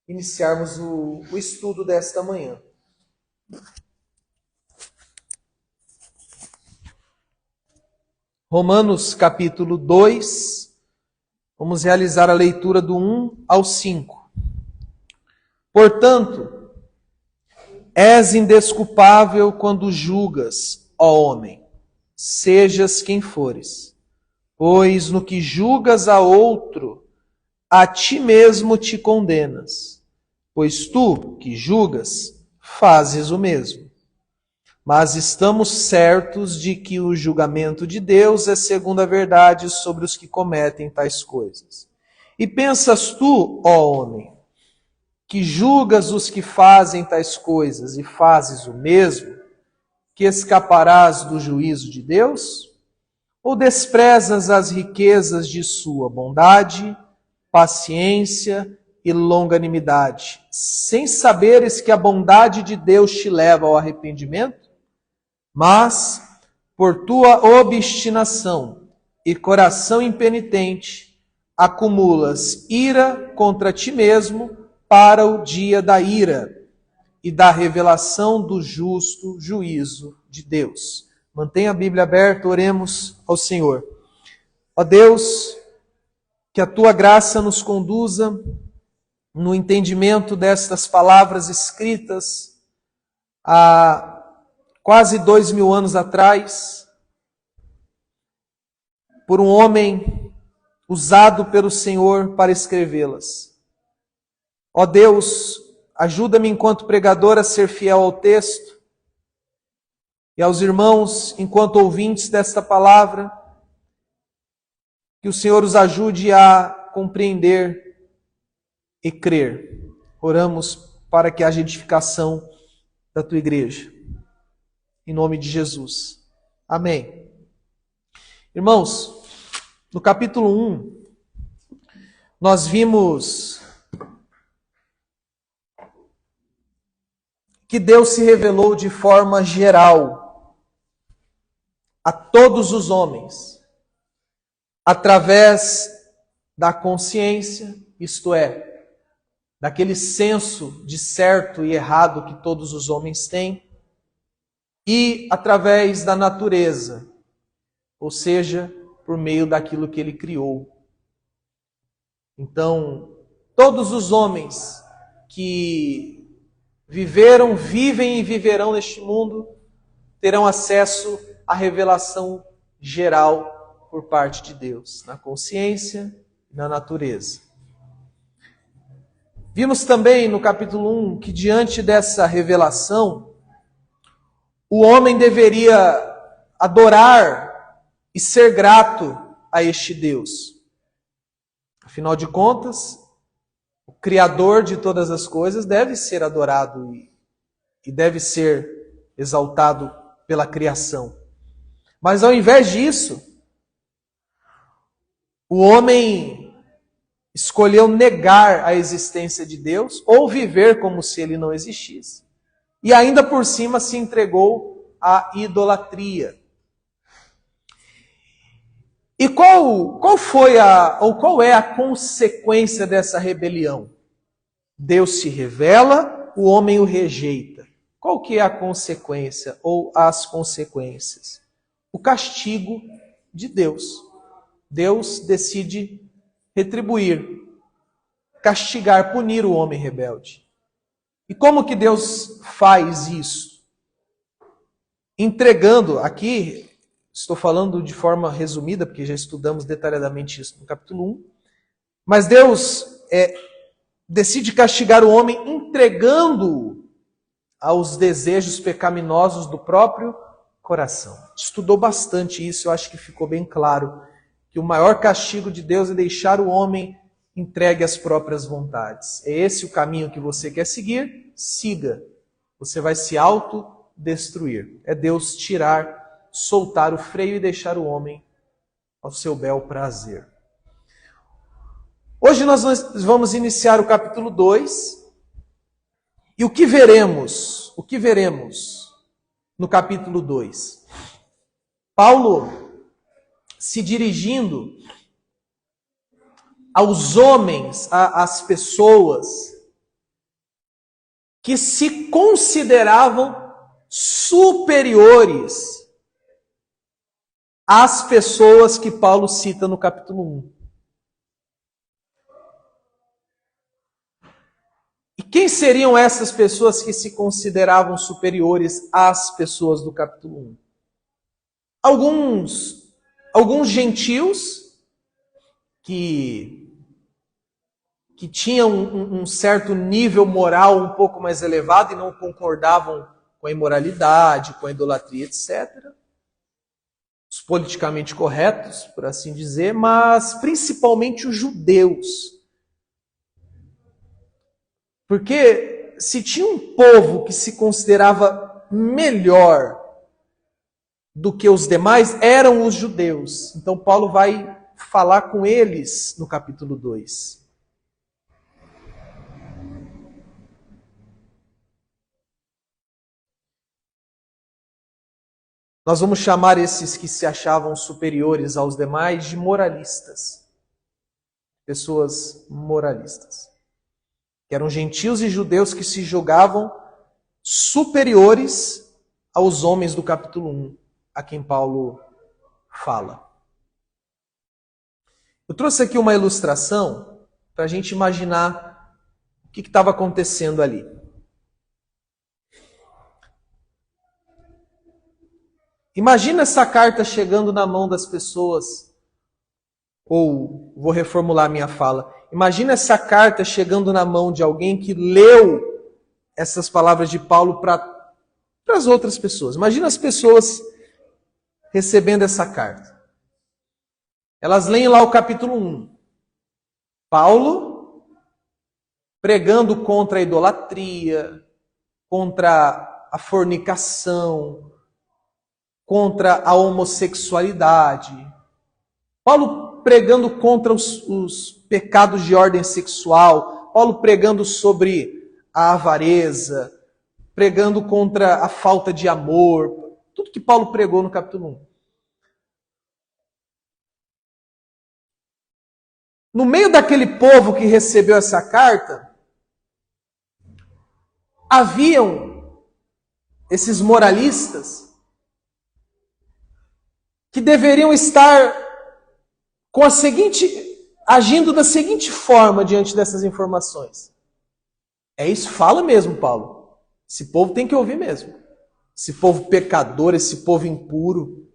iniciarmos o estudo desta manhã. Romanos capítulo 2, vamos realizar a leitura do 1 ao 5. Portanto, és indesculpável quando julgas, ó homem, sejas quem fores, pois no que julgas a outro, a ti mesmo te condenas, pois tu, que julgas, fazes o mesmo. Mas estamos certos de que o julgamento de Deus é segundo a verdade sobre os que cometem tais coisas. E pensas tu, ó homem, que julgas os que fazem tais coisas e fazes o mesmo, que escaparás do juízo de Deus? Ou desprezas as riquezas de sua bondade, paciência e longanimidade, sem saberes que a bondade de Deus te leva ao arrependimento? Mas, por tua obstinação e coração impenitente, acumulas ira contra ti mesmo para o dia da ira e da revelação do justo juízo de Deus. Mantenha a Bíblia aberta, oremos ao Senhor. Ó Deus, que a tua graça nos conduza no entendimento destas palavras escritas há quase 2000 anos atrás, por um homem usado pelo Senhor para escrevê-las. Ó Deus, ajuda-me enquanto pregador a ser fiel ao texto e aos irmãos enquanto ouvintes desta palavra, que o Senhor os ajude a compreender e crer. Oramos para que haja edificação da tua igreja. Em nome de Jesus. Amém. Irmãos, no capítulo 1, nós vimos que Deus se revelou de forma geral a todos os homens, através da consciência, isto é, daquele senso de certo e errado que todos os homens têm, e através da natureza, ou seja, por meio daquilo que Ele criou. Então, todos os homens que viveram, vivem e viverão neste mundo, terão acesso à revelação geral por parte de Deus, na consciência e na natureza. Vimos também no capítulo 1 que diante dessa revelação, o homem deveria adorar e ser grato a este Deus. Afinal de contas, o Criador de todas as coisas deve ser adorado e deve ser exaltado pela criação. Mas ao invés disso, o homem escolheu negar a existência de Deus ou viver como se ele não existisse. E ainda por cima se entregou à idolatria. E qual é a consequência dessa rebelião? Deus se revela, o homem o rejeita. Qual que é a consequência ou as consequências? O castigo de Deus. Deus decide retribuir, castigar, punir o homem rebelde. E como que Deus faz isso? Entregando, aqui estou falando de forma resumida, porque já estudamos detalhadamente isso no capítulo 1, mas Deus decide castigar o homem entregando-o aos desejos pecaminosos do próprio coração. Estudou bastante isso, eu acho que ficou bem claro que o maior castigo de Deus é deixar o homem entregue às próprias vontades. É esse o caminho que você quer seguir? Siga. Você vai se autodestruir. É Deus soltar o freio e deixar o homem ao seu bel prazer. Hoje nós vamos iniciar o capítulo 2. E o que veremos? O que veremos no capítulo 2? Paulo, se dirigindo aos homens, às pessoas que se consideravam superiores às pessoas que Paulo cita no capítulo 1. E quem seriam essas pessoas que se consideravam superiores às pessoas do capítulo 1? Alguns gentios que tinham um certo nível moral um pouco mais elevado e não concordavam com a imoralidade, com a idolatria, etc. Os politicamente corretos, por assim dizer, mas principalmente os judeus. Porque se tinha um povo que se considerava melhor do que os demais, eram os judeus. Então Paulo vai falar com eles no capítulo 2. Nós vamos chamar esses que se achavam superiores aos demais de moralistas. Pessoas moralistas. Que eram gentios e judeus que se julgavam superiores aos homens do capítulo 1, a quem Paulo fala. Eu trouxe aqui uma ilustração para a gente imaginar o que estava acontecendo ali. Imagina essa carta chegando na mão das pessoas, ou vou reformular minha fala, imagina essa carta chegando na mão de alguém que leu essas palavras de Paulo para as outras pessoas. Imagina as pessoas recebendo essa carta. Elas leem lá o capítulo 1. Paulo pregando contra a idolatria, contra a fornicação, contra a homossexualidade. Paulo pregando contra os pecados de ordem sexual. Paulo pregando sobre a avareza, pregando contra a falta de amor. Tudo que Paulo pregou no capítulo 1. No meio daquele povo que recebeu essa carta, haviam esses moralistas que deveriam estar agindo da seguinte forma diante dessas informações. É isso, fala mesmo, Paulo. Esse povo tem que ouvir mesmo. Esse povo pecador, esse povo impuro.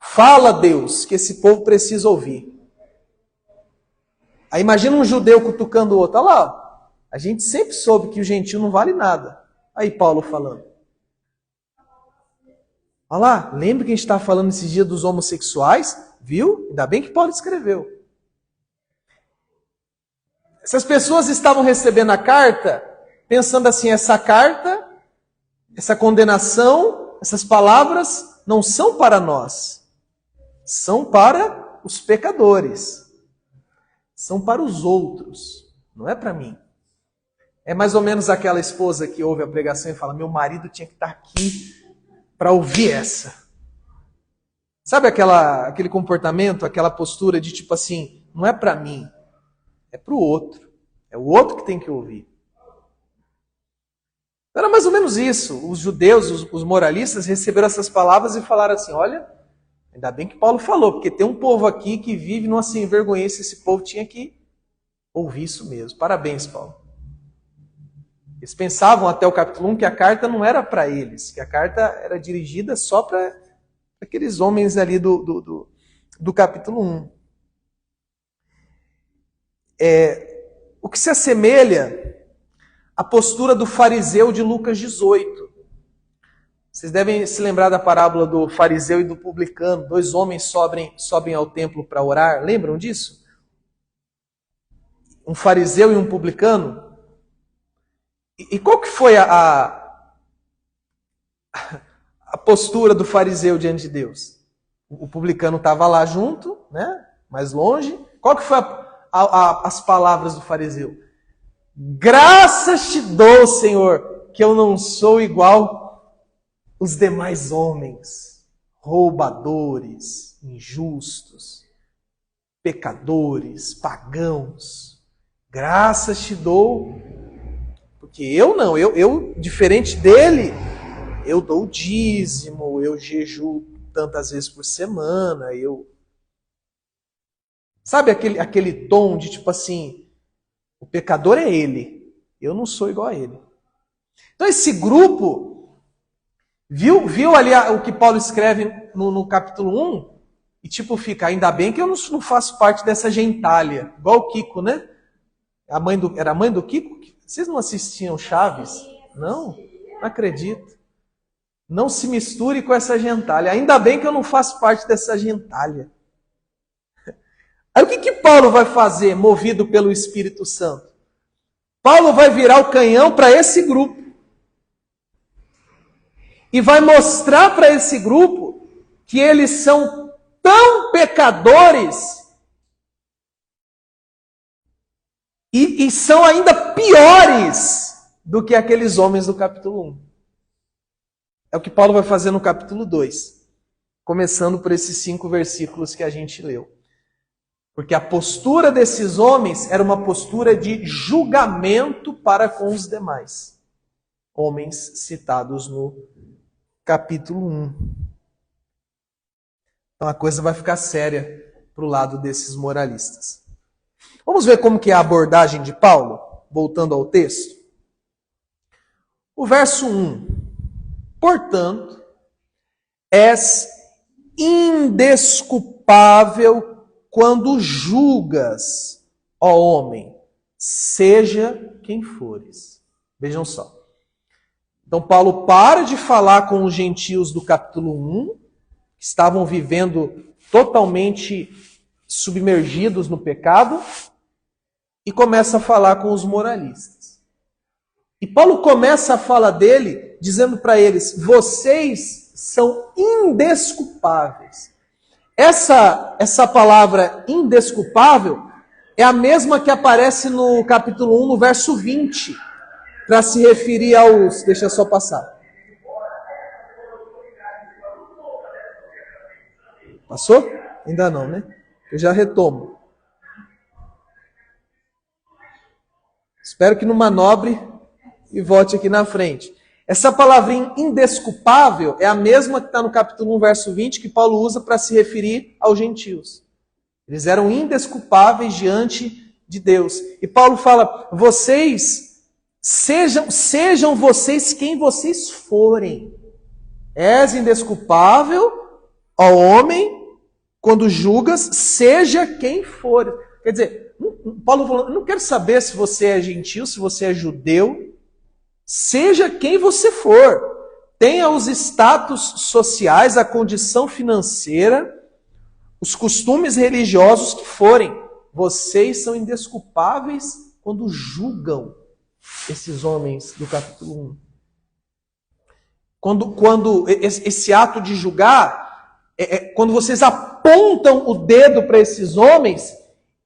Fala, Deus, que esse povo precisa ouvir. Aí imagina um judeu cutucando o outro. Olha lá, a gente sempre soube que o gentio não vale nada. Aí Paulo falando. Olha lá, lembra que a gente estava falando esses dias dos homossexuais? Viu? Ainda bem que Paulo escreveu. Essas pessoas estavam recebendo a carta, pensando assim, essa carta, essa condenação, essas palavras não são para nós. São para os pecadores. São para os outros. Não é para mim. É mais ou menos aquela esposa que ouve a pregação e fala, meu marido tinha que estar aqui para ouvir essa. Sabe aquele comportamento, aquela postura de tipo assim, não é para mim, é para o outro. É o outro que tem que ouvir. Era mais ou menos isso. Os judeus, os moralistas, receberam essas palavras e falaram assim, olha, ainda bem que Paulo falou, porque tem um povo aqui que vive numa sem vergonhice, esse povo tinha que ouvir isso mesmo. Parabéns, Paulo. Eles pensavam até o capítulo 1 que a carta não era para eles, que a carta era dirigida só para aqueles homens ali do capítulo 1. O que se assemelha à postura do fariseu de Lucas 18. Vocês devem se lembrar da parábola do fariseu e do publicano. 2 homens sobem ao templo para orar. Lembram disso? Um fariseu e um publicano. E qual que foi a postura do fariseu diante de Deus? O publicano estava lá junto, né? Mais longe. Qual que foi as palavras do fariseu? Graças te dou, Senhor, que eu não sou igual os demais homens, roubadores, injustos, pecadores, pagãos. Graças te dou, Porque eu não, eu diferente dele, eu dou o dízimo, eu jejuo tantas vezes por semana, Sabe aquele tom de tipo assim, o pecador é ele, eu não sou igual a ele. Então esse grupo viu ali o que Paulo escreve no capítulo 1 e tipo fica, ainda bem que eu não faço parte dessa gentalha, igual o Kiko, né? Era a mãe do Kiko? Vocês não assistiam Chaves? Não acredito. Não se misture com essa gentalha. Ainda bem que eu não faço parte dessa gentalha. Aí o que Paulo vai fazer, movido pelo Espírito Santo? Paulo vai virar o canhão para esse grupo. E vai mostrar para esse grupo que eles são tão pecadores e são ainda piores do que aqueles homens do capítulo 1. É o que Paulo vai fazer no capítulo 2, começando por esses 5 versículos que a gente leu. Porque a postura desses homens era uma postura de julgamento para com os demais homens citados no capítulo 1. Então a coisa vai ficar séria para o lado desses moralistas. Vamos ver como que é a abordagem de Paulo, voltando ao texto. O verso 1. Portanto, és indesculpável quando julgas, ó homem, seja quem fores. Vejam só. Então Paulo para de falar com os gentios do capítulo 1, que estavam vivendo totalmente submergidos no pecado, e começa a falar com os moralistas. E Paulo começa a fala dele dizendo para eles, vocês são indesculpáveis. Essa palavra indesculpável é a mesma que aparece no capítulo 1, no verso 20, para se referir aos... Deixa eu só passar. Passou? Ainda não, né? Eu já retomo. Espero que não manobre e volte aqui na frente. Essa palavrinha indesculpável é a mesma que está no capítulo 1, verso 20, que Paulo usa para se referir aos gentios. Eles eram indesculpáveis diante de Deus. E Paulo fala, sejam vocês quem vocês forem. És indesculpável, ó homem, quando julgas, seja quem for. Quer dizer, Paulo falou, eu não quero saber se você é gentil, se você é judeu, seja quem você for. Tenha os status sociais, a condição financeira, os costumes religiosos que forem. Vocês são indesculpáveis quando julgam esses homens do capítulo 1. Quando esse ato de julgar, quando vocês apontam o dedo para esses homens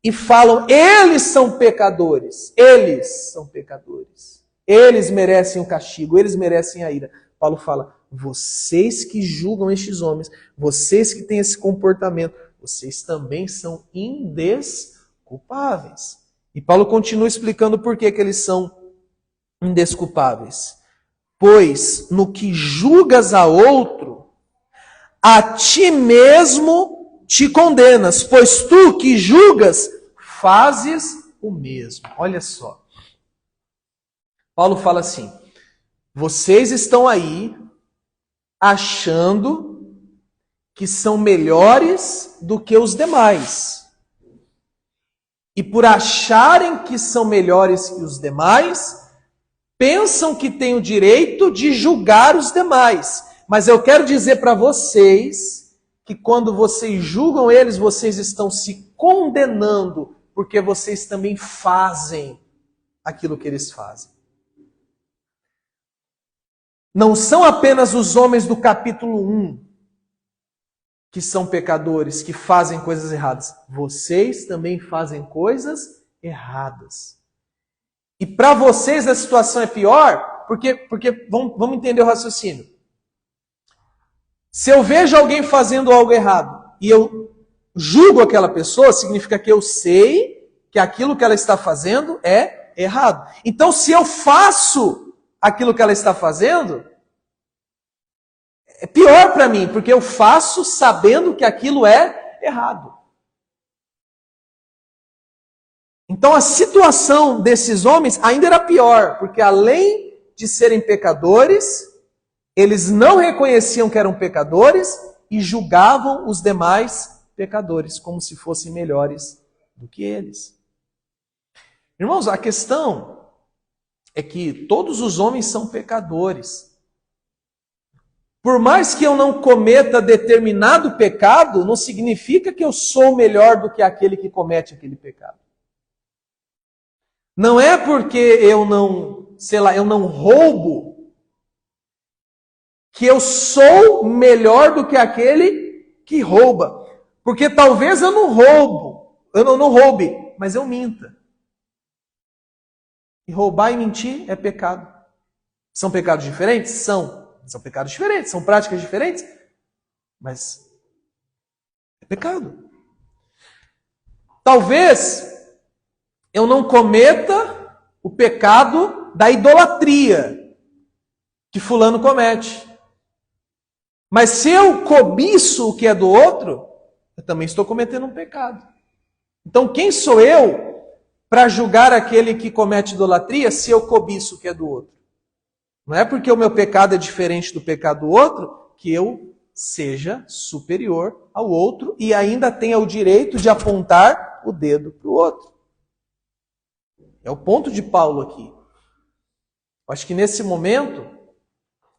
e falam, eles são pecadores, eles são pecadores, eles merecem o castigo, eles merecem a ira. Paulo fala, vocês que julgam estes homens, vocês que têm esse comportamento, vocês também são indesculpáveis. E Paulo continua explicando por que eles são indesculpáveis. Pois no que julgas a outro, a ti mesmo te condenas, pois tu que julgas, fazes o mesmo. Olha só. Paulo fala assim, vocês estão aí achando que são melhores do que os demais. E por acharem que são melhores que os demais, pensam que têm o direito de julgar os demais. Mas eu quero dizer para vocês que quando vocês julgam eles, vocês estão se condenando, porque vocês também fazem aquilo que eles fazem. Não são apenas os homens do capítulo 1 que são pecadores, que fazem coisas erradas. Vocês também fazem coisas erradas. E para vocês a situação é pior, porque vamos entender o raciocínio. Se eu vejo alguém fazendo algo errado e eu julgo aquela pessoa, significa que eu sei que aquilo que ela está fazendo é errado. Então, se eu faço aquilo que ela está fazendo, é pior para mim, porque eu faço sabendo que aquilo é errado. Então a situação desses homens ainda era pior, porque além de serem pecadores, eles não reconheciam que eram pecadores e julgavam os demais pecadores como se fossem melhores do que eles. Irmãos, a questão é que todos os homens são pecadores. Por mais que eu não cometa determinado pecado, não significa que eu sou melhor do que aquele que comete aquele pecado. Não é porque eu não roubo, que eu sou melhor do que aquele que rouba. Porque talvez eu não roube, mas eu minta. E roubar e mentir é pecado. São pecados diferentes? São pecados diferentes, são práticas diferentes, mas é pecado. Talvez eu não cometa o pecado da idolatria que fulano comete. Mas se eu cobiço o que é do outro, eu também estou cometendo um pecado. Então quem sou eu para julgar aquele que comete idolatria se eu cobiço o que é do outro? Não é porque o meu pecado é diferente do pecado do outro que eu seja superior ao outro e ainda tenha o direito de apontar o dedo para o outro. É o ponto de Paulo aqui. Eu acho que nesse momento,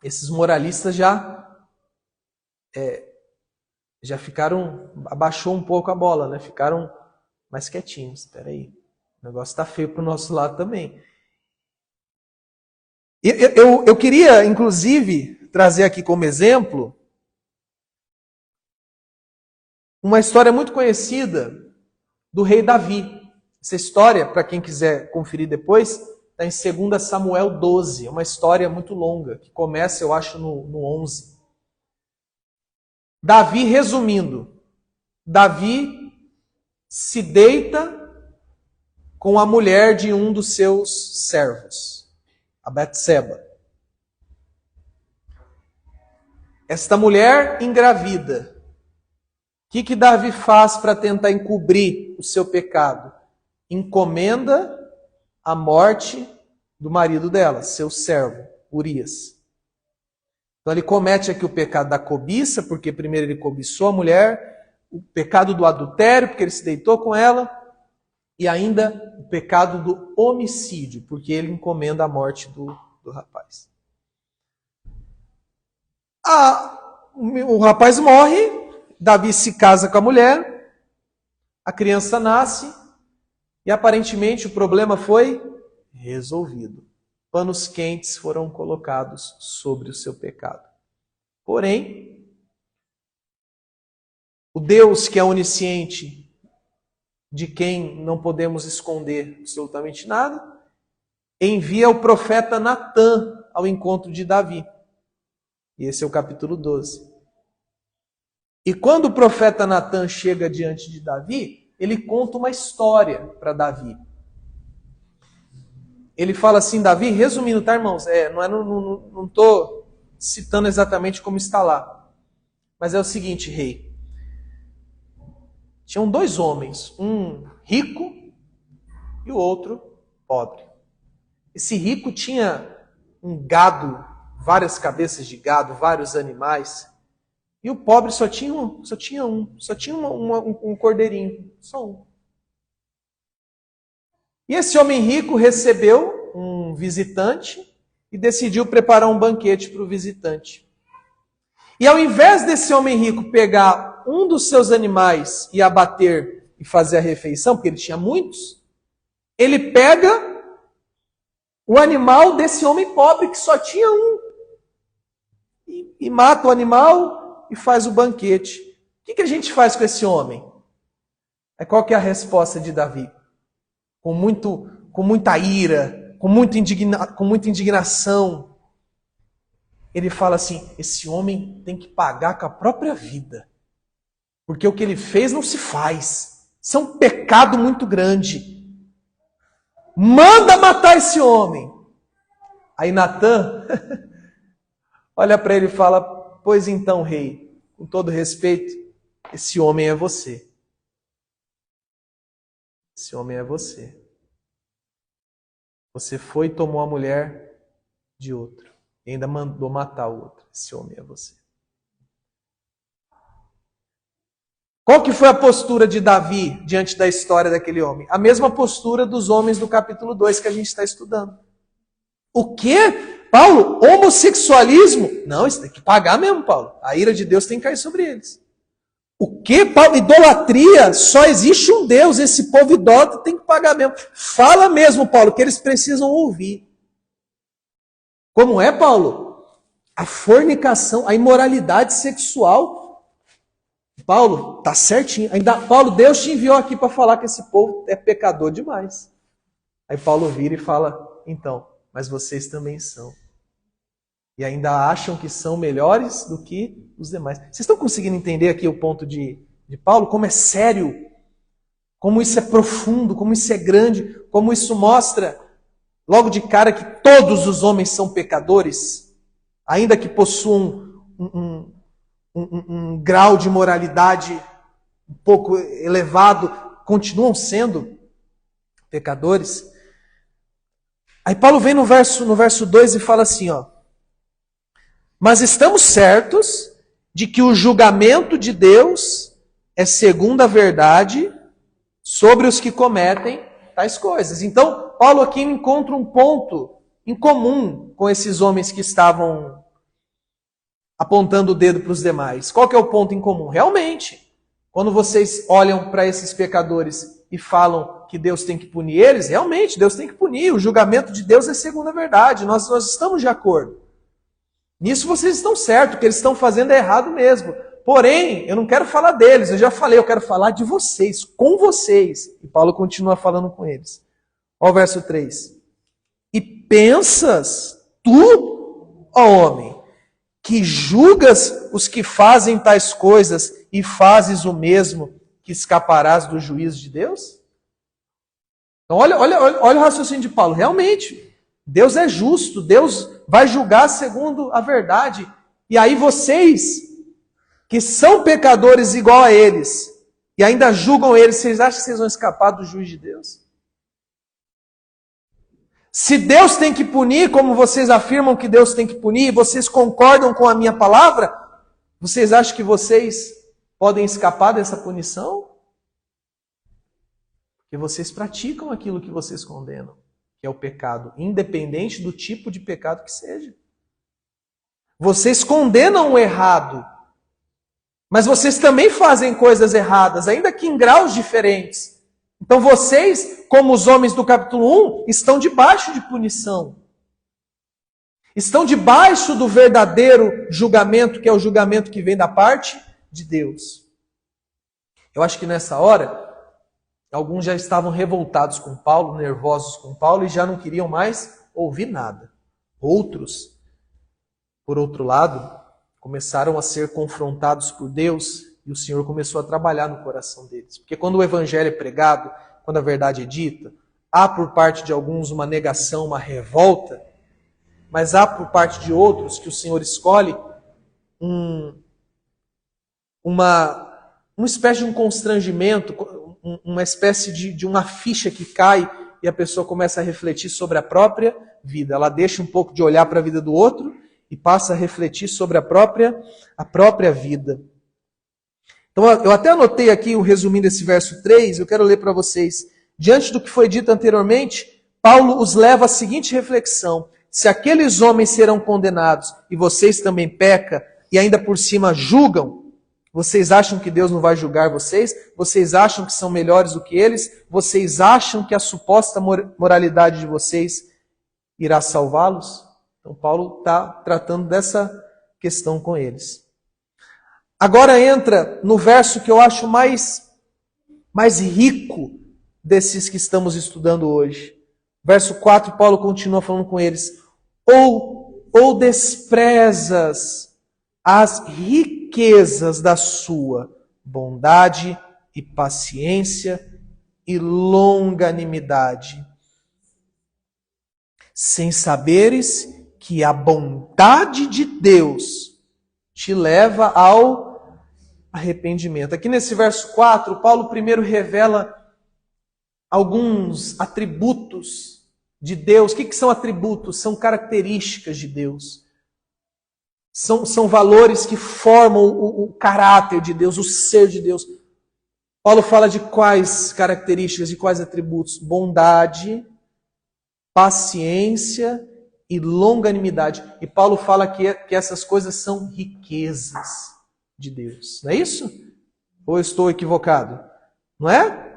esses moralistas já ficaram, abaixou um pouco a bola, né? Ficaram mais quietinhos. Espera aí, o negócio está feio para o nosso lado também. Eu queria, inclusive, trazer aqui como exemplo uma história muito conhecida do rei Davi. Essa história, para quem quiser conferir depois, está em 2 Samuel 12. É uma história muito longa, que começa, eu acho, no 11. Davi, resumindo, Davi se deita com a mulher de um dos seus servos, a Betseba. Esta mulher engravida. O que Davi faz para tentar encobrir o seu pecado? Encomenda a morte do marido dela, seu servo, Urias. Então ele comete aqui o pecado da cobiça, porque primeiro ele cobiçou a mulher, o pecado do adultério, porque ele se deitou com ela, e ainda o pecado do homicídio, porque ele encomenda a morte do rapaz. O rapaz morre, Davi se casa com a mulher, a criança nasce, e aparentemente o problema foi resolvido. Panos quentes foram colocados sobre o seu pecado. Porém, o Deus que é onisciente, de quem não podemos esconder absolutamente nada, envia o profeta Natã ao encontro de Davi. E esse é o capítulo 12. E quando o profeta Natã chega diante de Davi, ele conta uma história para Davi. Ele fala assim, Davi, resumindo, tá, irmãos? Não estou citando exatamente como está lá. Mas é o seguinte, rei. Tinham dois homens, um rico e o outro pobre. Esse rico tinha um gado, várias cabeças de gado, vários animais. E o pobre só tinha um cordeirinho, só um. E esse homem rico recebeu um visitante e decidiu preparar um banquete para o visitante. E ao invés desse homem rico pegar um dos seus animais e abater e fazer a refeição, porque ele tinha muitos, ele pega o animal desse homem pobre que só tinha um. E mata o animal e faz o banquete. O que a gente faz com esse homem? Qual que é a resposta de Davi? Com muita ira, com muita indignação. Ele fala assim, esse homem tem que pagar com a própria vida. Porque o que ele fez não se faz. Isso é um pecado muito grande. manda matar esse homem. Aí Natã olha para ele e fala, pois então, rei, com todo respeito, esse homem é você. Esse homem é você. Você foi e tomou a mulher de outro. E ainda mandou matar o outro. Esse homem é você. Qual que foi a postura de Davi diante da história daquele homem? A mesma postura dos homens do capítulo 2 que a gente está estudando. O quê? Paulo, homossexualismo? Não, isso tem que pagar mesmo, Paulo. A ira de Deus tem que cair sobre eles. O quê, Paulo? Idolatria? Só existe um Deus, esse povo idólatra tem que pagar mesmo. Fala mesmo, Paulo, que eles precisam ouvir. Como é, Paulo? A fornicação, a imoralidade sexual. Paulo, tá certinho. Ainda, Paulo, Deus te enviou aqui para falar que esse povo é pecador demais. Aí Paulo vira e fala, então, mas vocês também são. E ainda acham que são melhores do que os demais. Vocês estão conseguindo entender aqui o ponto de Paulo? Como é sério, como isso é profundo, como isso é grande, como isso mostra logo de cara que todos os homens são pecadores, ainda que possuam um grau de moralidade um pouco elevado, continuam sendo pecadores. Aí Paulo vem no verso 2 e fala assim, ó, mas estamos certos de que o julgamento de Deus é segundo a verdade sobre os que cometem tais coisas. Então, Paulo aqui encontra um ponto em comum com esses homens que estavam apontando o dedo para os demais. Qual que é o ponto em comum? Realmente, quando vocês olham para esses pecadores e falam que Deus tem que punir eles, realmente, Deus tem que punir. O julgamento de Deus é segundo a verdade. Nós estamos de acordo. Nisso vocês estão certos, o que eles estão fazendo é errado mesmo. Porém, eu não quero falar deles, eu já falei, eu quero falar de vocês, com vocês. E Paulo continua falando com eles. Olha o verso 3. E pensas, tu, ó homem, que julgas os que fazem tais coisas e fazes o mesmo, que escaparás do juízo de Deus? Então olha o raciocínio de Paulo. Realmente, Deus é justo, Deus vai julgar segundo a verdade. E aí vocês, que são pecadores igual a eles, e ainda julgam eles, vocês acham que vocês vão escapar do juízo de Deus? Se Deus tem que punir, como vocês afirmam que Deus tem que punir, e vocês concordam com a minha palavra, vocês acham que vocês podem escapar dessa punição? Porque vocês praticam aquilo que vocês condenam, que é o pecado, independente do tipo de pecado que seja. Vocês condenam o errado, mas vocês também fazem coisas erradas, ainda que em graus diferentes. Então vocês, como os homens do capítulo 1, estão debaixo de punição. Estão debaixo do verdadeiro julgamento, que é o julgamento que vem da parte de Deus. Eu acho que nessa hora, alguns já estavam revoltados com Paulo, nervosos com Paulo, e já não queriam mais ouvir nada. Outros, por outro lado, começaram a ser confrontados por Deus, e o Senhor começou a trabalhar no coração deles. Porque quando o evangelho é pregado, quando a verdade é dita, há por parte de alguns uma negação, uma revolta, mas há por parte de outros que o Senhor escolhe uma espécie de um constrangimento, uma espécie de uma ficha que cai e a pessoa começa a refletir sobre a própria vida. Ela deixa um pouco de olhar para a vida do outro e passa a refletir sobre a própria vida. Então, eu até anotei aqui o resuminho desse verso 3, eu quero ler para vocês. Diante do que foi dito anteriormente, Paulo os leva à seguinte reflexão: se aqueles homens serão condenados e vocês também pecam e ainda por cima julgam, vocês acham que Deus não vai julgar vocês? Vocês acham que são melhores do que eles? Vocês acham que a suposta moralidade de vocês irá salvá-los? Então Paulo está tratando dessa questão com eles. Agora entra no verso que eu acho mais rico desses que estamos estudando hoje. Verso 4, Paulo continua falando com eles. Ou desprezas as riquezas da sua bondade e paciência e longanimidade, sem saberes que a bondade de Deus te leva ao arrependimento. Aqui nesse verso 4, Paulo primeiro revela alguns atributos de Deus. O que são atributos? São características de Deus. São valores que formam o caráter de Deus, o ser de Deus. Paulo fala de quais características, de quais atributos? Bondade, paciência e longanimidade. E Paulo fala que essas coisas são riquezas de Deus. Não é isso? Ou eu estou equivocado? Não é?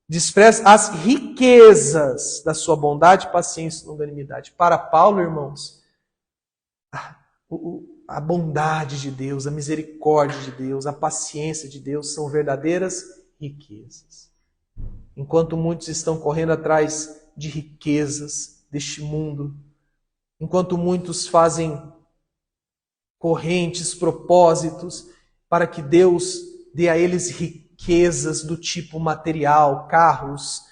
Despreza as riquezas da sua bondade, paciência e longanimidade. Para Paulo, irmãos, a bondade de Deus, a misericórdia de Deus, a paciência de Deus são verdadeiras riquezas. Enquanto muitos estão correndo atrás de riquezas deste mundo, enquanto muitos fazem correntes, propósitos, para que Deus dê a eles riquezas do tipo material, carros,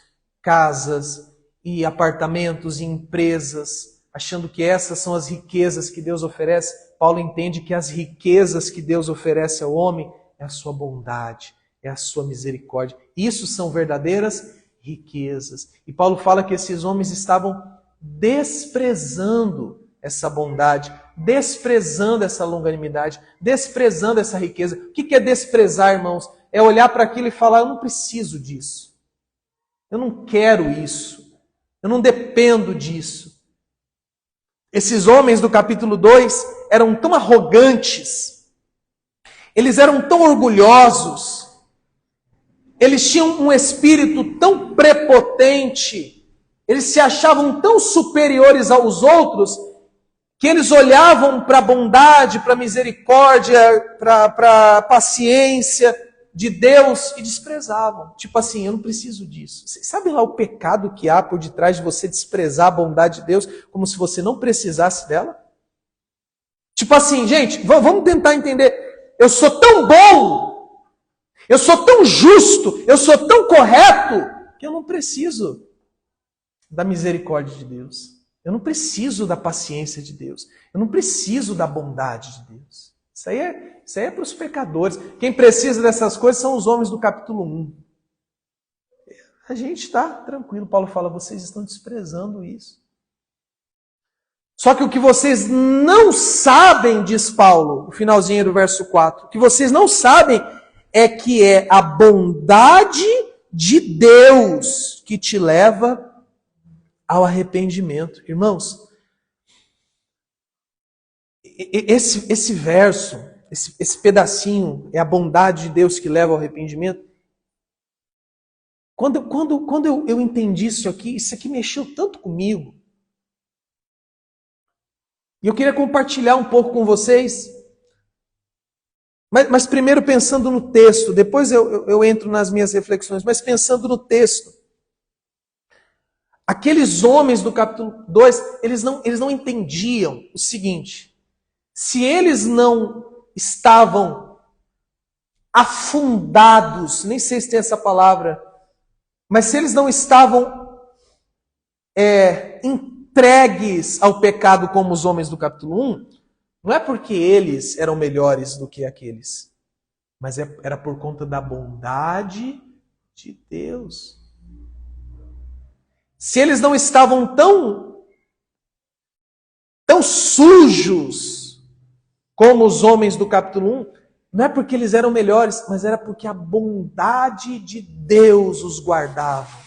casas e apartamentos e empresas, achando que essas são as riquezas que Deus oferece, Paulo entende que as riquezas que Deus oferece ao homem é a sua bondade, é a sua misericórdia. Isso são verdadeiras riquezas. E Paulo fala que esses homens estavam desprezando essa bondade, desprezando essa longanimidade, desprezando essa riqueza. O que é desprezar, irmãos? É olhar para aquilo e falar, eu não preciso disso. Eu não quero isso. Eu não dependo disso. Esses homens do capítulo 2 eram tão arrogantes, eles eram tão orgulhosos, eles tinham um espírito tão prepotente, eles se achavam tão superiores aos outros, que eles olhavam para a bondade, para a misericórdia, para a paciência de Deus e desprezavam. Tipo assim, eu não preciso disso. Você sabe lá o pecado que há por detrás de você desprezar a bondade de Deus, como se você não precisasse dela? Tipo assim, gente, vamos tentar entender. Eu sou tão bom, eu sou tão justo, eu sou tão correto, que eu não preciso da misericórdia de Deus. Eu não preciso da paciência de Deus. Eu não preciso da bondade de Deus. Isso aí é para os pecadores. Quem precisa dessas coisas são os homens do capítulo 1. A gente está tranquilo. Paulo fala, vocês estão desprezando isso. Só que o que vocês não sabem, diz Paulo, no finalzinho do verso 4, o que vocês não sabem é que é a bondade de Deus que te leva ao arrependimento. Irmãos, esse verso, esse pedacinho, é a bondade de Deus que leva ao arrependimento. Quando eu entendi isso aqui mexeu tanto comigo. E eu queria compartilhar um pouco com vocês. Mas primeiro pensando no texto, depois eu entro nas minhas reflexões, mas pensando no texto. Aqueles homens do capítulo 2, eles não entendiam o seguinte: se eles não estavam afundados, nem sei se tem essa palavra, mas se eles não estavam entregues ao pecado como os homens do capítulo 1, não é porque eles eram melhores do que aqueles, mas era por conta da bondade de Deus. Se eles não estavam tão sujos como os homens do capítulo 1, não é porque eles eram melhores, mas era porque a bondade de Deus os guardava.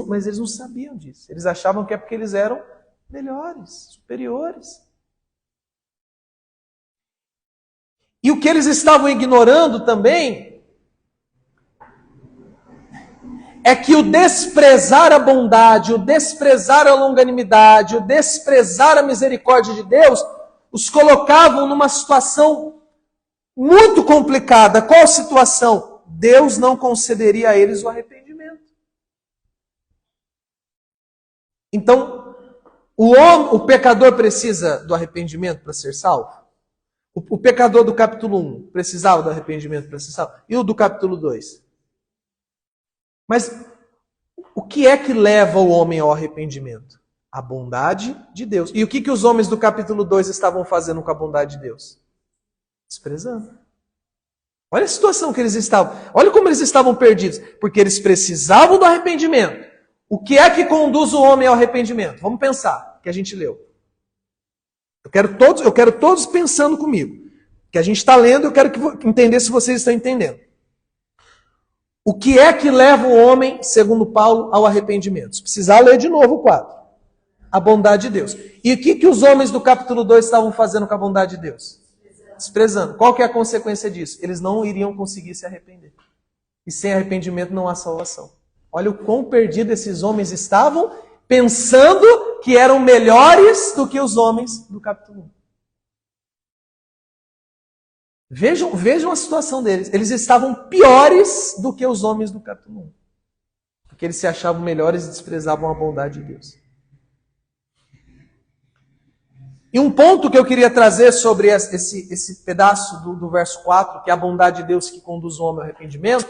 Mas eles não sabiam disso. Eles achavam que é porque eles eram melhores, superiores. E o que eles estavam ignorando também é que o desprezar a bondade, o desprezar a longanimidade, o desprezar a misericórdia de Deus, os colocavam numa situação muito complicada. Qual situação? Deus não concederia a eles o arrependimento. Então, o pecador precisa do arrependimento para ser salvo? O pecador do capítulo 1 precisava do arrependimento para ser salvo? E o do capítulo 2? Mas o que é que leva o homem ao arrependimento? A bondade de Deus. E o que os homens do capítulo 2 estavam fazendo com a bondade de Deus? Desprezando. Olha a situação que eles estavam. Olha como eles estavam perdidos. Porque eles precisavam do arrependimento. O que é que conduz o homem ao arrependimento? Vamos pensar, que a gente leu. Eu quero todos pensando comigo. Que a gente está lendo, eu quero entender se vocês estão entendendo. O que é que leva o homem, segundo Paulo, ao arrependimento? Se precisar, ler de novo o quadro. A bondade de Deus. E o que os homens do capítulo 2 estavam fazendo com a bondade de Deus? Desprezando. Qual que é a consequência disso? Eles não iriam conseguir se arrepender. E sem arrependimento não há salvação. Olha o quão perdidos esses homens estavam, pensando que eram melhores do que os homens do capítulo 1. Vejam a situação deles. Eles estavam piores do que os homens do capítulo 1. Porque eles se achavam melhores e desprezavam a bondade de Deus. E um ponto que eu queria trazer sobre esse pedaço do verso 4, que é a bondade de Deus que conduz o homem ao arrependimento,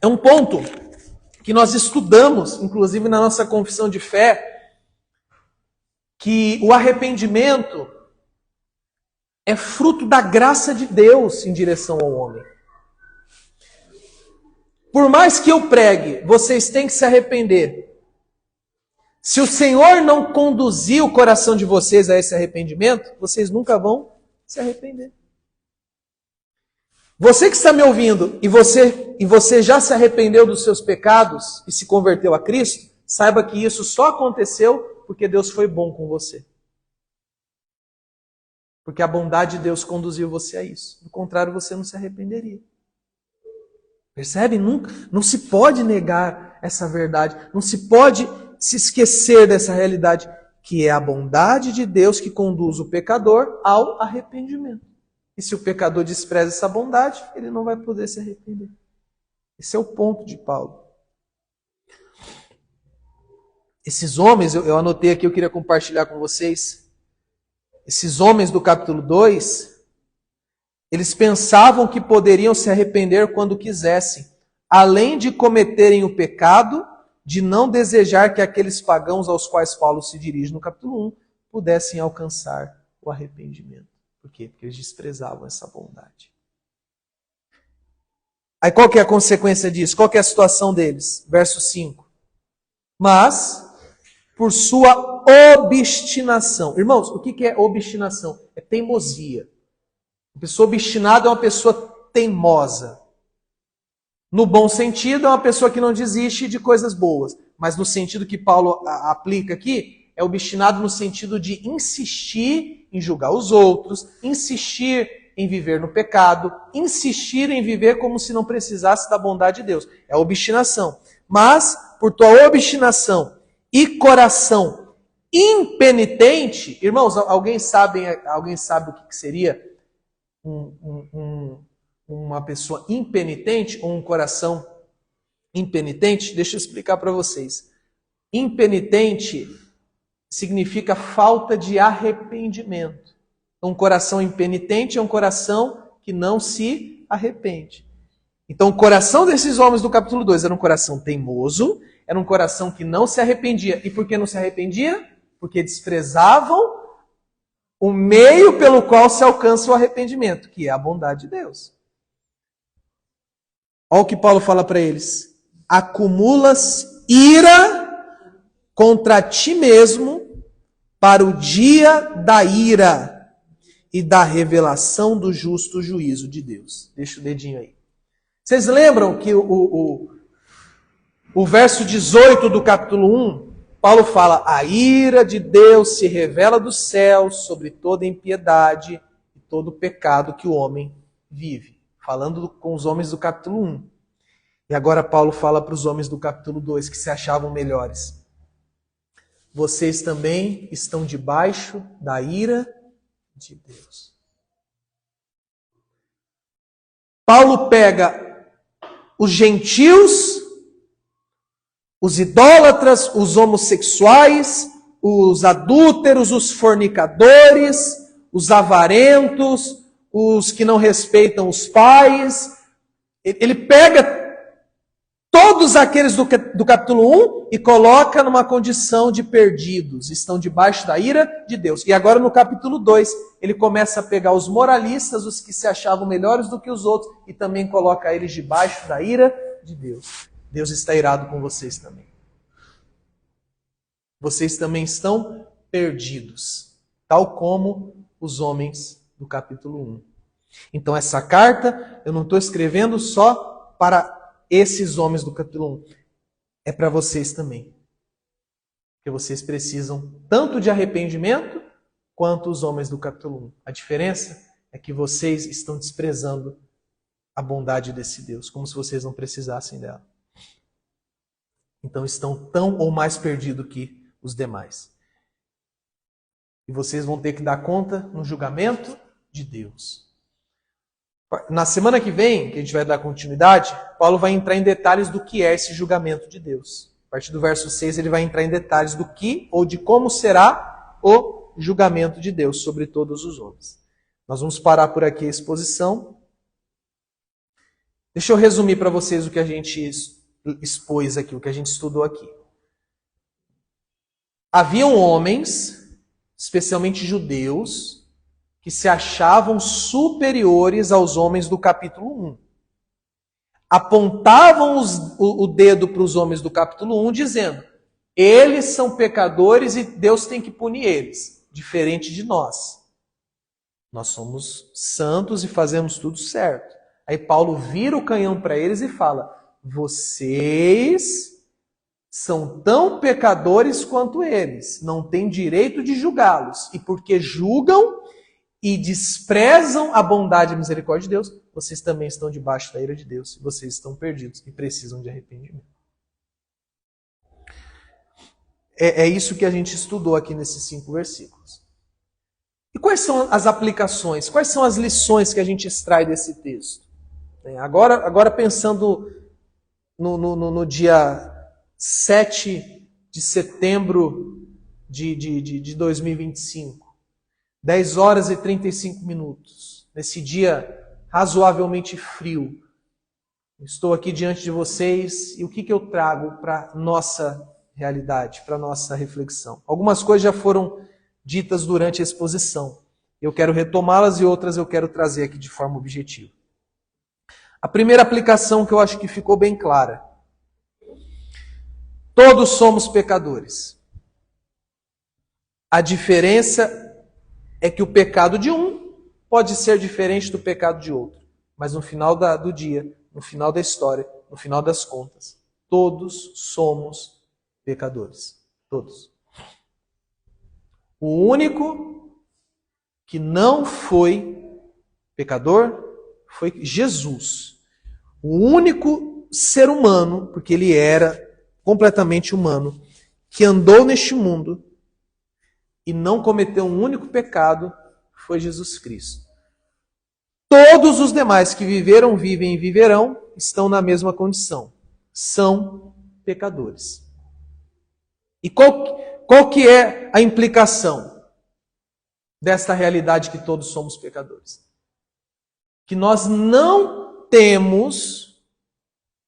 é um ponto que nós estudamos, inclusive na nossa confissão de fé, que o arrependimento é fruto da graça de Deus em direção ao homem. Por mais que eu pregue, vocês têm que se arrepender. Se o Senhor não conduzir o coração de vocês a esse arrependimento, vocês nunca vão se arrepender. Você que está me ouvindo e você já se arrependeu dos seus pecados e se converteu a Cristo, saiba que isso só aconteceu porque Deus foi bom com você. Porque a bondade de Deus conduziu você a isso. Do contrário, você não se arrependeria. Percebe? Não se pode negar essa verdade. Não se pode se esquecer dessa realidade, que é a bondade de Deus que conduz o pecador ao arrependimento. E se o pecador despreza essa bondade, ele não vai poder se arrepender. Esse é o ponto de Paulo. Esses homens, eu anotei aqui, eu queria compartilhar com vocês. Esses homens do capítulo 2, eles pensavam que poderiam se arrepender quando quisessem, além de cometerem o pecado de não desejar que aqueles pagãos aos quais Paulo se dirige no capítulo 1 pudessem alcançar o arrependimento. Por quê? Porque eles desprezavam essa bondade. Aí qual que é a consequência disso? Qual que é a situação deles? Verso 5. Mas, por sua obstinação. Irmãos, o que é obstinação? É teimosia. Uma pessoa obstinada é uma pessoa teimosa. No bom sentido, é uma pessoa que não desiste de coisas boas. Mas no sentido que Paulo aplica aqui, é obstinado no sentido de insistir em julgar os outros, insistir em viver no pecado, insistir em viver como se não precisasse da bondade de Deus. É a obstinação. Mas, por tua obstinação e coração impenitente, irmãos, alguém sabe o que seria uma pessoa impenitente ou um coração impenitente? Deixa eu explicar para vocês. Impenitente significa falta de arrependimento. Um coração impenitente é um coração que não se arrepende. Então o coração desses homens do capítulo 2 era um coração teimoso, era um coração que não se arrependia. E por que não se arrependia? Porque desprezavam o meio pelo qual se alcança o arrependimento, que é a bondade de Deus. Olha o que Paulo fala para eles. Acumulas ira contra ti mesmo para o dia da ira e da revelação do justo juízo de Deus. Deixa o dedinho aí. Vocês lembram que o verso 18 do capítulo 1, Paulo fala, a ira de Deus se revela dos céus sobre toda impiedade e todo pecado que o homem vive. Falando com os homens do capítulo 1. E agora Paulo fala para os homens do capítulo 2 que se achavam melhores. Vocês também estão debaixo da ira de Deus. Paulo pega os gentios, os idólatras, os homossexuais, os adúlteros, os fornicadores, os avarentos, os que não respeitam os pais. Ele pega todos aqueles do capítulo 1 e coloca numa condição de perdidos, estão debaixo da ira de Deus. E agora no capítulo 2, ele começa a pegar os moralistas, os que se achavam melhores do que os outros, e também coloca eles debaixo da ira de Deus. Deus está irado com vocês também. Vocês também estão perdidos, tal como os homens do capítulo 1. Então essa carta eu não estou escrevendo só para esses homens do capítulo 1. É para vocês também. Porque vocês precisam tanto de arrependimento quanto os homens do capítulo 1. A diferença é que vocês estão desprezando a bondade desse Deus, como se vocês não precisassem dela. Então estão tão ou mais perdidos que os demais. E vocês vão ter que dar conta no julgamento de Deus. Na semana que vem, que a gente vai dar continuidade, Paulo vai entrar em detalhes do que é esse julgamento de Deus. A partir do verso 6, ele vai entrar em detalhes do que ou de como será o julgamento de Deus sobre todos os homens. Nós vamos parar por aqui a exposição. Deixa eu resumir para vocês o que a gente expôs aqui, o que a gente estudou aqui. Haviam homens, especialmente judeus, que se achavam superiores aos homens do capítulo 1. Apontavam o dedo para os homens do capítulo 1, dizendo: eles são pecadores e Deus tem que punir eles, diferente de nós. Nós somos santos e fazemos tudo certo. Aí Paulo vira o canhão para eles e fala: vocês são tão pecadores quanto eles, não têm direito de julgá-los. E porque julgam e desprezam a bondade e a misericórdia de Deus, vocês também estão debaixo da ira de Deus, e vocês estão perdidos e precisam de arrependimento. É isso que a gente estudou aqui nesses 5 versículos. E quais são as aplicações, quais são as lições que a gente extrai desse texto? Agora pensando no dia 7 de setembro de 2025, 10 horas e 35 minutos, nesse dia razoavelmente frio. Estou aqui diante de vocês e o que eu trago para nossa realidade, para nossa reflexão? Algumas coisas já foram ditas durante a exposição. Eu quero retomá-las e outras eu quero trazer aqui de forma objetiva. A primeira aplicação que eu acho que ficou bem clara. Todos somos pecadores. A diferença é que o pecado de um pode ser diferente do pecado de outro. Mas no final do dia, no final da história, no final das contas, todos somos pecadores. Todos. O único que não foi pecador foi Jesus. O único ser humano, porque ele era completamente humano, que andou neste mundo e não cometeu um único pecado, foi Jesus Cristo. Todos os demais que viveram, vivem e viverão, estão na mesma condição. São pecadores. E qual que é a implicação desta realidade que todos somos pecadores? Que nós não temos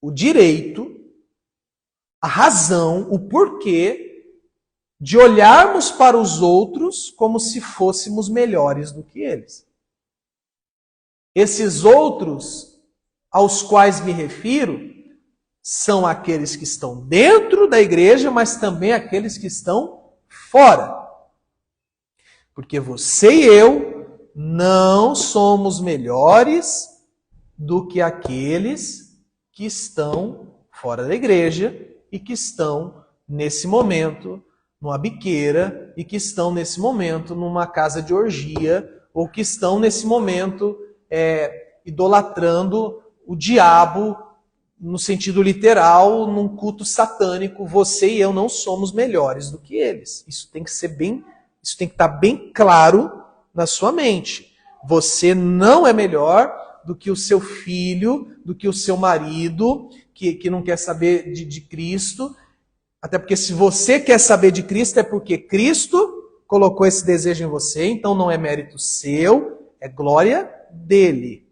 o direito, a razão, o porquê de olharmos para os outros como se fôssemos melhores do que eles. Esses outros aos quais me refiro são aqueles que estão dentro da igreja, mas também aqueles que estão fora. Porque você e eu não somos melhores do que aqueles que estão fora da igreja e que estão, nesse momento, numa biqueira e que estão, nesse momento, numa casa de orgia ou que estão, nesse momento, idolatrando o diabo no sentido literal, num culto satânico. Você e eu não somos melhores do que eles. Isso tem que estar bem claro na sua mente. Você não é melhor do que o seu filho, do que o seu marido, que não quer saber de Cristo. Até porque se você quer saber de Cristo é porque Cristo colocou esse desejo em você, então não é mérito seu, é glória dele.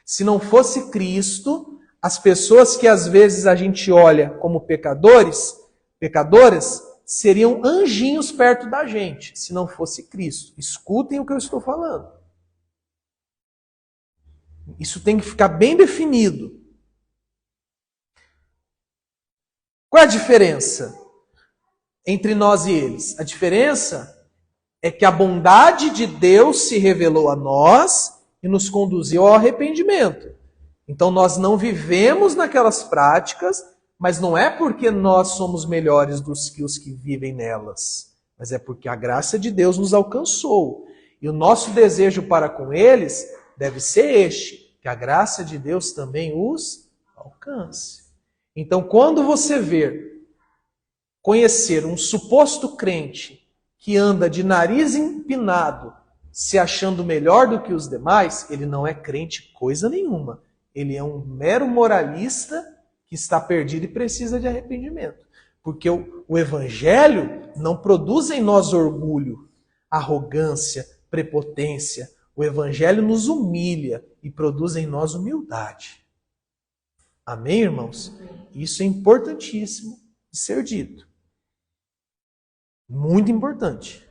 Se não fosse Cristo, as pessoas que às vezes a gente olha como pecadoras, seriam anjinhos perto da gente, se não fosse Cristo. Escutem o que eu estou falando. Isso tem que ficar bem definido. Qual é a diferença entre nós e eles? A diferença é que a bondade de Deus se revelou a nós e nos conduziu ao arrependimento. Então nós não vivemos naquelas práticas, mas não é porque nós somos melhores do que os que vivem nelas, mas é porque a graça de Deus nos alcançou. E o nosso desejo para com eles deve ser este, que a graça de Deus também os alcance. Então, quando você conhecer um suposto crente que anda de nariz empinado, se achando melhor do que os demais, ele não é crente coisa nenhuma. Ele é um mero moralista que está perdido e precisa de arrependimento. Porque o Evangelho não produz em nós orgulho, arrogância, prepotência. O Evangelho nos humilha e produz em nós humildade. Amém, irmãos? Isso é importantíssimo de ser dito. Muito importante.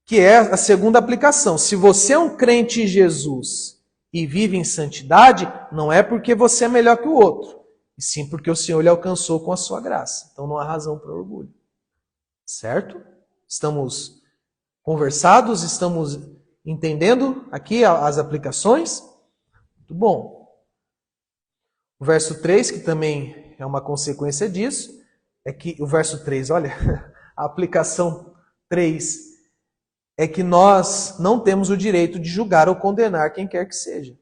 Que é a segunda aplicação. Se você é um crente em Jesus e vive em santidade, não é porque você é melhor que o outro, e sim porque o Senhor lhe alcançou com a sua graça. Então não há razão para orgulho. Certo? Estamos conversados? Estamos entendendo aqui as aplicações? Muito bom. O verso 3, que também é uma consequência disso, é que o verso 3, olha, a aplicação 3 é que nós não temos o direito de julgar ou condenar quem quer que seja.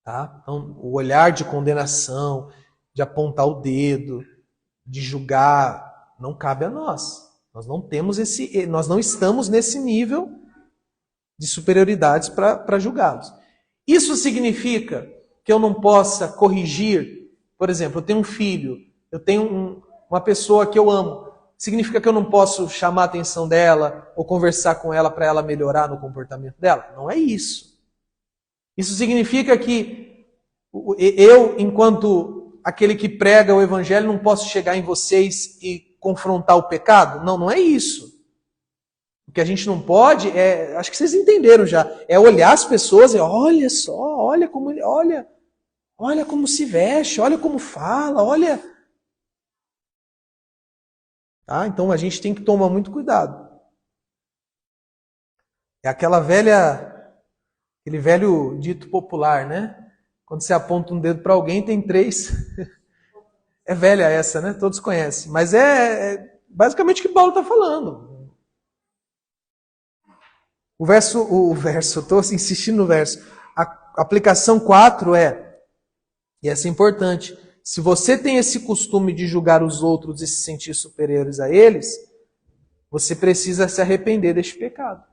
Tá? Então, o olhar de condenação, de apontar o dedo, de julgar, não cabe a nós. Nós não estamos nesse nível de superioridades para julgá-los. Isso significa que eu não possa corrigir, por exemplo, eu tenho um filho, eu tenho uma pessoa que eu amo. Significa que eu não posso chamar a atenção dela ou conversar com ela para ela melhorar no comportamento dela? Não é isso. Isso significa que eu, enquanto aquele que prega o Evangelho, não posso chegar em vocês e confrontar o pecado? Não, não é isso. O que a gente não pode acho que vocês entenderam já, é olhar as pessoas e olha só, olha como se veste, olha como fala, olha. Tá? Então a gente tem que tomar muito cuidado. É aquele velho dito popular, né? Quando você aponta um dedo para alguém, tem 3. É velha essa, né? Todos conhecem. Mas é basicamente o que Paulo está falando. Estou insistindo no verso. A aplicação 4 e essa é importante, se você tem esse costume de julgar os outros e se sentir superiores a eles, você precisa se arrepender deste pecado.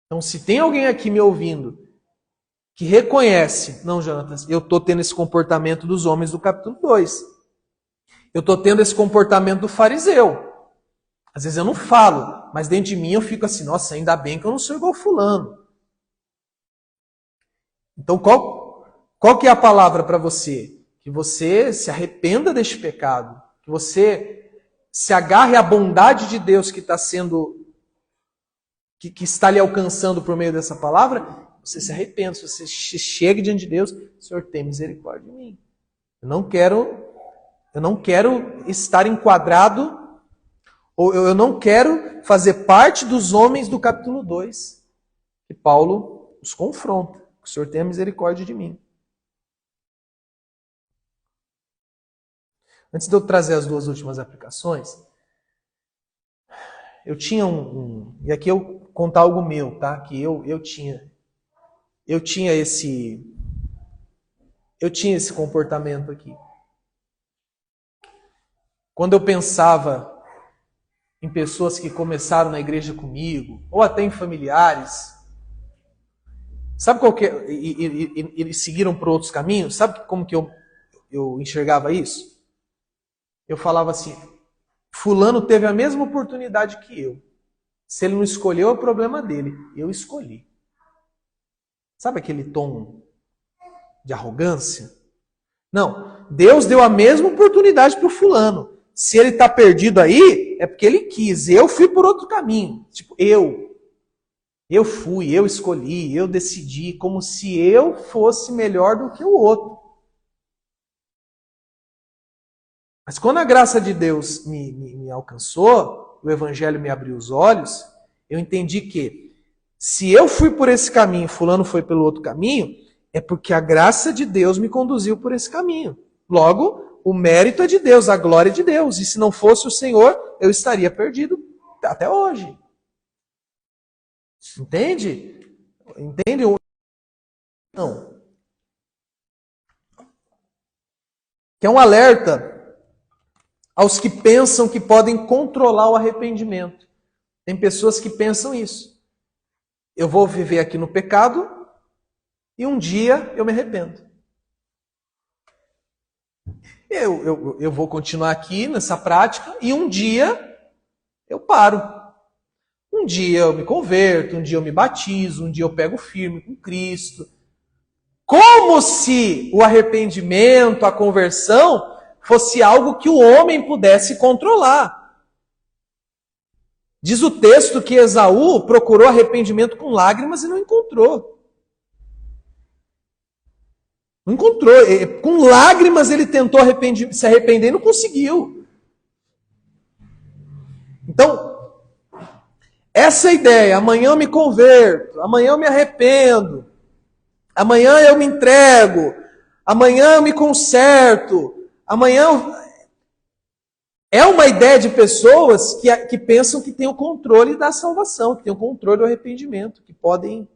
Então, se tem alguém aqui me ouvindo que reconhece, não, Jonatas, eu estou tendo esse comportamento dos homens do capítulo 2. Eu estou tendo esse comportamento do fariseu. Às vezes eu não falo, mas dentro de mim eu fico assim, nossa, ainda bem que eu não sou igual fulano. Então, qual que é a palavra para você? Que você se arrependa deste pecado. Que você se agarre à bondade de Deus que está lhe alcançando por meio dessa palavra. Você se arrependa, se você chega diante de Deus, Senhor, tem misericórdia de mim. Eu não quero estar enquadrado, ou eu não quero fazer parte dos homens do capítulo 2, que Paulo os confronta. Que o Senhor tenha misericórdia de mim. Antes de eu trazer as 2 últimas aplicações, eu tinha e aqui eu contar algo meu, tá? Que eu tinha esse comportamento aqui. Quando eu pensava em pessoas que começaram na igreja comigo, ou até em familiares, sabe qual que é? E seguiram por outros caminhos? Sabe como que eu enxergava isso? Eu falava assim, fulano teve a mesma oportunidade que eu. Se ele não escolheu, é o problema dele. Eu escolhi. Sabe aquele tom de arrogância? Não, Deus deu a mesma oportunidade para o fulano. Se ele está perdido aí, é porque ele quis. Eu fui por outro caminho. Tipo, eu fui, eu escolhi, eu decidi, como se eu fosse melhor do que o outro. Mas quando a graça de Deus me alcançou, o Evangelho me abriu os olhos, eu entendi que se eu fui por esse caminho, fulano foi pelo outro caminho, é porque a graça de Deus me conduziu por esse caminho. Logo, o mérito é de Deus, a glória é de Deus. E se não fosse o Senhor, eu estaria perdido até hoje. Entende? Entende? Não. Que é um alerta aos que pensam que podem controlar o arrependimento. Tem pessoas que pensam isso. Eu vou viver aqui no pecado e um dia eu me arrependo. Eu vou continuar aqui nessa prática e um dia eu paro. Um dia eu me converto, um dia eu me batizo, um dia eu pego firme com Cristo. Como se o arrependimento, a conversão, fosse algo que o homem pudesse controlar. Diz o texto que Esaú procurou arrependimento com lágrimas e não encontrou. Não encontrou. Com lágrimas ele tentou se arrepender e não conseguiu. Então, essa ideia, amanhã eu me converto, amanhã eu me arrependo, amanhã eu me entrego, amanhã eu me conserto, amanhã eu... É uma ideia de pessoas que pensam que têm o controle da salvação, que têm o controle do arrependimento, que podem...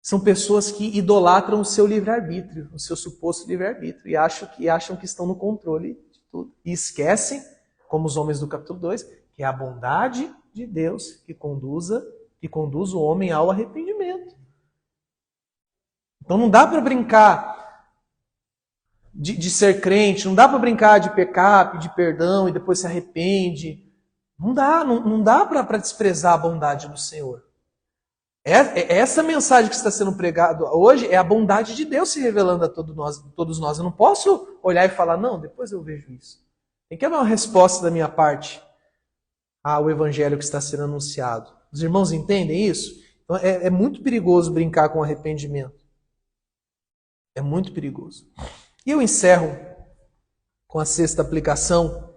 São pessoas que idolatram o seu livre-arbítrio, o seu suposto livre-arbítrio, e acham que estão no controle de tudo. E esquecem, como os homens do capítulo 2, que é a bondade de Deus que conduz o homem ao arrependimento. Então não dá para brincar de ser crente, não dá para brincar de pecar, pedir perdão e depois se arrepende. Não dá para desprezar a bondade do Senhor. Essa mensagem que está sendo pregada hoje é a bondade de Deus se revelando a todos nós. Eu não posso olhar e falar, não, depois eu vejo isso. Tem que haver uma resposta da minha parte ao evangelho que está sendo anunciado. Os irmãos entendem isso? Então, é muito perigoso brincar com arrependimento. É muito perigoso. E eu encerro com a sexta aplicação,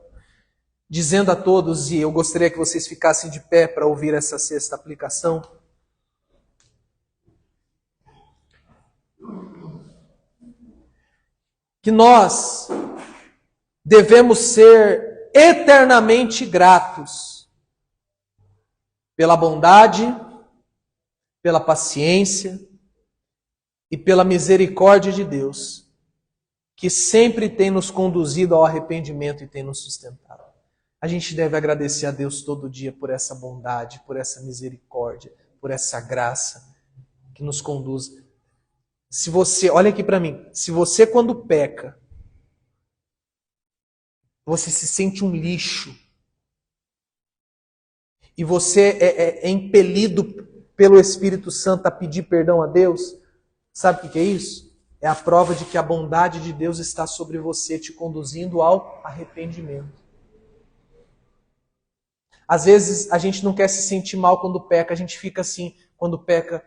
dizendo a todos, e eu gostaria que vocês ficassem de pé para ouvir essa sexta aplicação, que nós devemos ser eternamente gratos pela bondade, pela paciência e pela misericórdia de Deus, que sempre tem nos conduzido ao arrependimento e tem nos sustentado. A gente deve agradecer a Deus todo dia por essa bondade, por essa misericórdia, por essa graça que nos conduz. Se você, olha aqui para mim, se você quando peca, você se sente um lixo, e você é impelido pelo Espírito Santo a pedir perdão a Deus, sabe o que é isso? É a prova de que a bondade de Deus está sobre você, te conduzindo ao arrependimento. Às vezes a gente não quer se sentir mal quando peca, a gente fica assim, quando peca,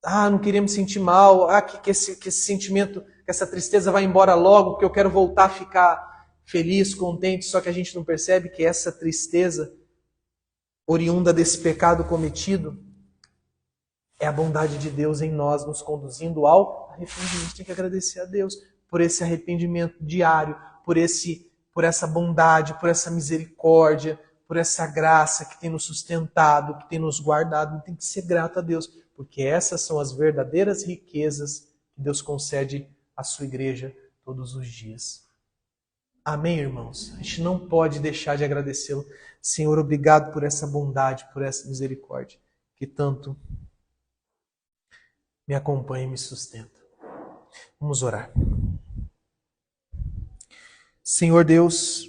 não queria me sentir mal, que esse sentimento, que essa tristeza vai embora logo, porque eu quero voltar a ficar feliz, contente, só que a gente não percebe que essa tristeza, oriunda desse pecado cometido, é a bondade de Deus em nós, nos conduzindo ao arrependimento. A gente tem que agradecer a Deus por esse arrependimento diário, por essa bondade, por essa misericórdia, por essa graça que tem nos sustentado, que tem nos guardado. A gente tem que ser grato a Deus, porque essas são as verdadeiras riquezas que Deus concede à sua igreja todos os dias. Amém, irmãos? A gente não pode deixar de agradecê-lo. Senhor, obrigado por essa bondade, por essa misericórdia, que tanto me acompanha e me sustenta. Vamos orar. Senhor Deus,